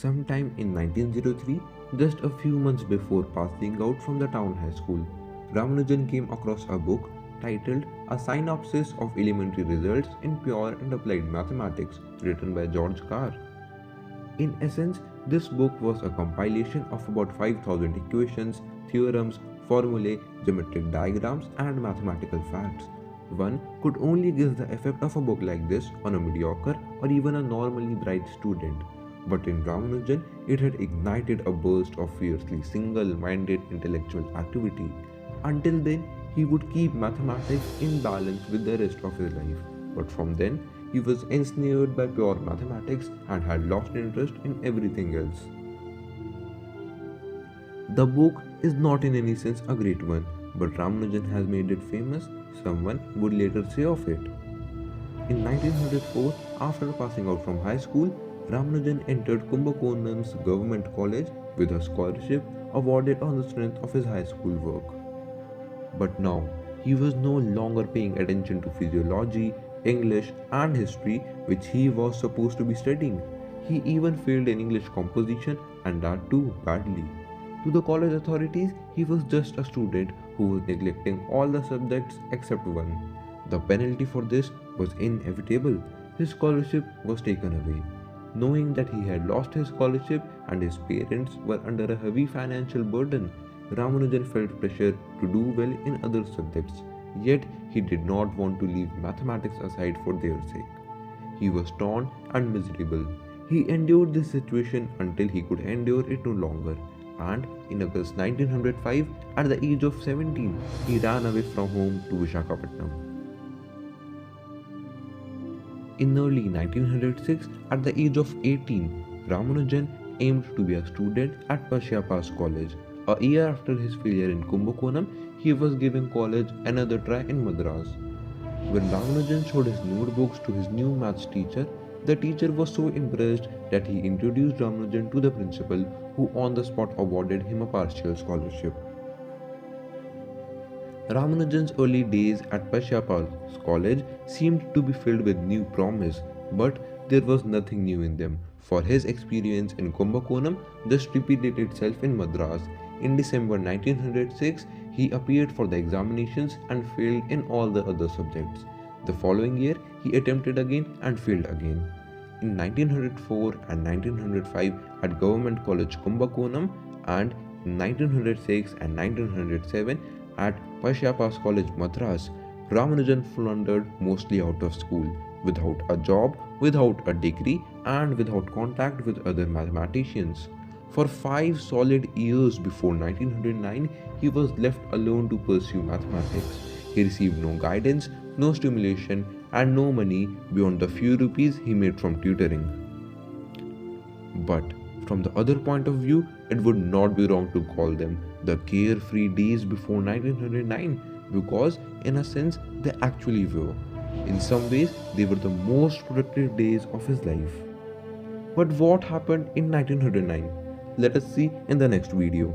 Sometime in 1903, just a few months before passing out from the town high school, Ramanujan came across a book titled A Synopsis of Elementary Results in Pure and Applied Mathematics, written by George Carr. In essence, this book was a compilation of about 5,000 equations, theorems, formulae, geometric diagrams, and mathematical facts. One could only guess the effect of a book like this on a mediocre or even a normally bright student. But in Ramanujan, it had ignited a burst of fiercely single minded intellectual activity. Until then, he would keep mathematics in balance with the rest of his life. But from then, he was ensnared by pure mathematics and had lost interest in everything else. The book is not in any sense a great one, but Ramanujan has made it famous, someone would later say of it. In 1904, after passing out from high school, Ramanujan entered Kumbakonam's government college with a scholarship awarded on the strength of his high school work. But now, he was no longer paying attention to physiology, English, and history, which he was supposed to be studying. He even failed in English composition, and that too badly. To the college authorities, he was just a student who was neglecting all the subjects except one. The penalty for this was inevitable. His scholarship was taken away. Knowing that he had lost his scholarship and his parents were under a heavy financial burden, Ramanujan felt pressure to do well in other subjects, yet he did not want to leave mathematics aside for their sake. He was torn and miserable. He endured this situation until he could endure it no longer, and in August 1905, at the age of 17, he ran away from home to Visakhapatnam. In early 1906, at the age of 18, Ramanujan aimed to be a student at Pasyapas College. A year after his failure in Kumbakonam, he was giving college another try in Madras. When Ramanujan showed his notebooks to his new maths teacher, the teacher was so impressed that he introduced Ramanujan to the principal, who on the spot awarded him a partial scholarship. Ramanujan's early days at Pasyapas College seemed to be filled with new promise, but there was nothing new in them, for his experience in Kumbakonam just repeated itself in Madras. In December 1906, he appeared for the examinations and failed in all the other subjects. The following year, he attempted again and failed again. In 1904 and 1905 at Government College Kumbakonam, and in 1906 and 1907 at Pasyapas College Madras, Ramanujan floundered mostly out of school, without a job, without a degree, and without contact with other mathematicians. For 5 solid years before 1909, he was left alone to pursue mathematics. He received no guidance, no stimulation, and no money beyond the few rupees he made from tutoring. But from the other point of view, it would not be wrong to call them the carefree days before 1909, because in a sense they actually were. In some ways, they were the most productive days of his life. But what happened in 1909? Let us see in the next video.